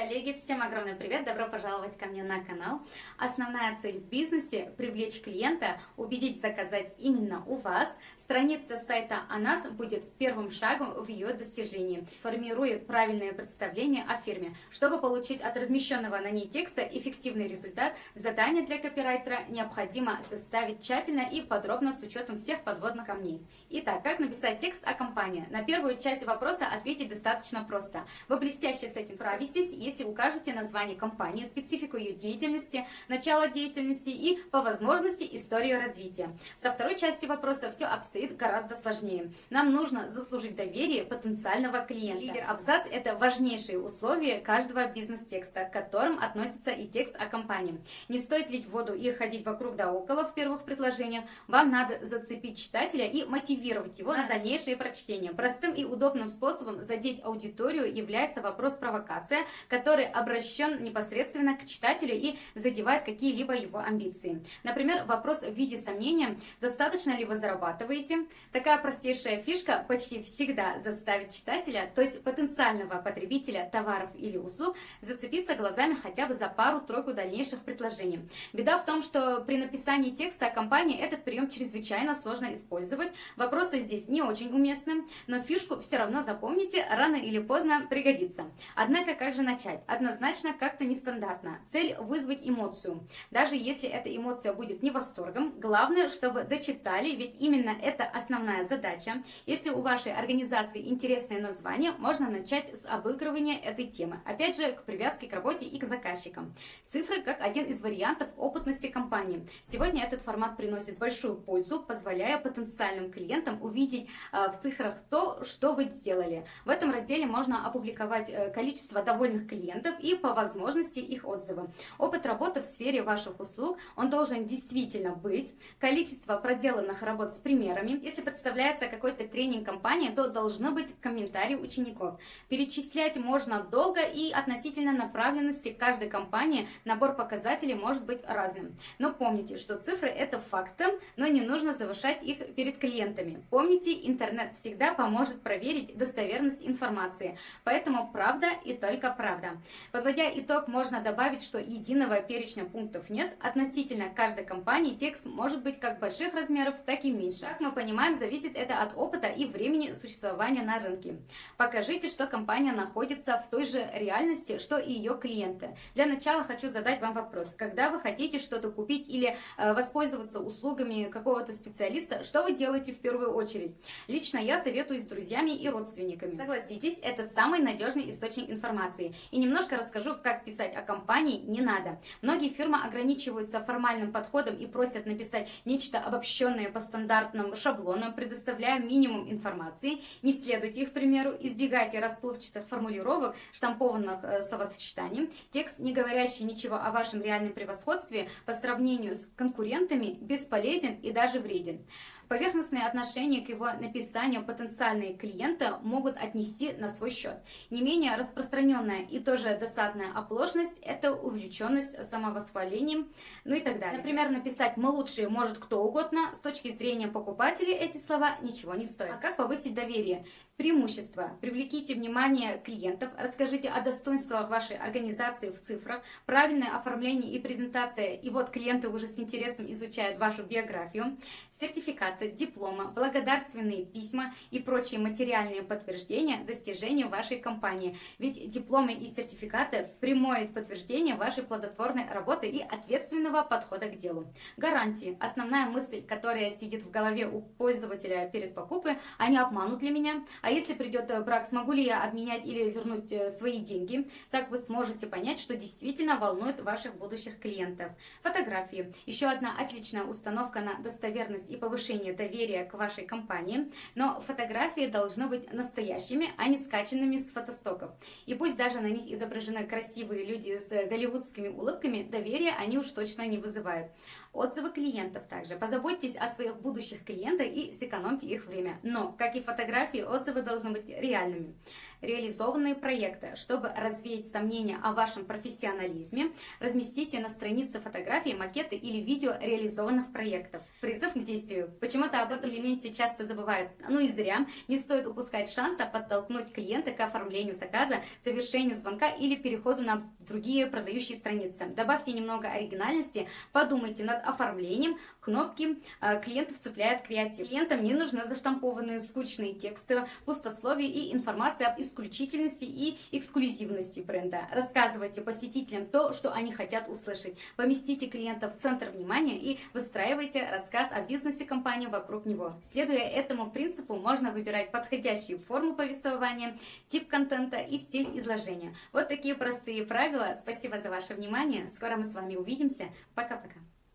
Коллеги, всем огромный привет! Добро пожаловать ко мне на канал. Основная цель в бизнесе – привлечь клиента, убедить заказать именно у вас. Страница сайта о нас будет первым шагом в ее достижении. Сформирует правильное представление о фирме. Чтобы получить от размещенного на ней текста эффективный результат, задание для копирайтера необходимо составить тщательно и подробно с учетом всех подводных камней. Итак, как написать текст о компании? На первую часть вопроса ответить достаточно просто. Вы блестяще с этим справитесь, если укажете название компании, специфику ее деятельности, начало деятельности и, по возможности, историю развития. Со второй части вопроса все обстоит гораздо сложнее. Нам нужно заслужить доверие потенциального клиента. Лидер абзац – это важнейшие условия каждого бизнес-текста, к которым относится и текст о компании. Не стоит лить воду и ходить вокруг да около в первых предложениях. Вам надо зацепить читателя и мотивировать его на дальнейшее прочтение. Простым и удобным способом задеть аудиторию является вопрос-провокация, который обращен непосредственно к читателю и задевает какие-либо его амбиции. Например, вопрос в виде сомнения: достаточно ли вы зарабатываете? Такая простейшая фишка почти всегда заставит читателя, то есть потенциального потребителя товаров или услуг, зацепиться глазами хотя бы за пару-тройку дальнейших предложений. Беда в том, что при написании текста о компании этот прием чрезвычайно сложно использовать. Вопросы здесь не очень уместны, но фишку все равно запомните, рано или поздно пригодится. Однако, как же начать? Однозначно как-то нестандартно. Цель – вызвать эмоцию. Даже если эта эмоция будет не восторгом, главное, чтобы дочитали, ведь именно это основная задача. Если у вашей организации интересное название, можно начать с обыгрывания этой темы. Опять же, к привязке к работе и к заказчикам. Цифры как один из вариантов опытности компании. Сегодня этот формат приносит большую пользу, позволяя потенциальным клиентам увидеть в цифрах то, что вы сделали. В этом разделе можно опубликовать количество довольных клиентов и по возможности их отзывы. Опыт работы в сфере ваших услуг, он должен действительно быть. Количество проделанных работ с примерами. Если представляется какой-то тренинг компании, то должны быть комментарии учеников. Перечислять можно долго, и относительно направленности каждой компании набор показателей может быть разным. Но помните, что цифры – это факты, но не нужно завышать их перед клиентами. Помните, интернет всегда поможет проверить достоверность информации, поэтому правда и только правда. Подводя итог, можно добавить, что единого перечня пунктов нет. Относительно каждой компании текст может быть как больших размеров, так и меньше. Как мы понимаем, зависит это от опыта и времени существования на рынке. Покажите, что компания находится в той же реальности, что и ее клиенты. Для начала хочу задать вам вопрос. Когда вы хотите что-то купить или воспользоваться услугами какого-то специалиста, что вы делаете в первую очередь? Лично я советую с друзьями и родственниками. Согласитесь, это самый надежный источник информации. И немножко расскажу, как писать о компании не надо. Многие фирмы ограничиваются формальным подходом и просят написать нечто обобщенное по стандартным шаблонам, предоставляя минимум информации. Не следуйте их примеру, избегайте расплывчатых формулировок, штампованных словосочетаний. Текст, не говорящий ничего о вашем реальном превосходстве по сравнению с конкурентами, бесполезен и даже вреден. Поверхностные отношения к его написанию потенциальные клиенты могут отнести на свой счет. Не менее распространенная и тоже досадная оплошность – это увлеченность самовосхвалением, ну и так далее. Например, написать «мы лучшие» может кто угодно, с точки зрения покупателей эти слова ничего не стоят. А как повысить доверие? Преимущества. Привлеките внимание клиентов, расскажите о достоинствах вашей организации в цифрах, правильное оформление и презентация, и вот клиенты уже с интересом изучают вашу биографию, сертификаты, дипломы, благодарственные письма и прочие материальные подтверждения достижений вашей компании. Ведь дипломы и сертификаты – прямое подтверждение вашей плодотворной работы и ответственного подхода к делу. Гарантии. Основная мысль, которая сидит в голове у пользователя перед покупкой: а не обманут ли меня? А если придет брак, смогу ли я обменять или вернуть свои деньги? Так вы сможете понять, что действительно волнует ваших будущих клиентов. Фотографии. Еще одна отличная установка на достоверность и повышение доверия к вашей компании. Но фотографии должны быть настоящими, а не скачанными с фотостоков. И пусть даже на них изображены красивые люди с голливудскими улыбками, доверия они уж точно не вызывают. Отзывы клиентов также. Позаботьтесь о своих будущих клиентах и сэкономьте их время. Но, как и фотографии, отзывы должны быть реальными. Реализованные проекты. Чтобы развеять сомнения о вашем профессионализме, разместите на странице фотографии, макеты или видео реализованных проектов. Призыв к действию. Почему-то об этом элементе часто забывают. Ну и зря. Не стоит упускать шанса подтолкнуть клиента к оформлению заказа, завершению звонка или переходу на другие продающие страницы. Добавьте немного оригинальности, подумайте над оформлением кнопки, клиентов цепляет креатив. Клиентам не нужны заштампованные скучные тексты, пустословие и информация об исключительности и эксклюзивности бренда. Рассказывайте посетителям то, что они хотят услышать. Поместите клиента в центр внимания и выстраивайте рассказ о бизнесе компании вокруг него. Следуя этому принципу, можно выбирать подходящую форму повествования, тип контента и стиль изложения. Вот такие простые правила. Спасибо за ваше внимание. Скоро мы с вами увидимся. Пока-пока.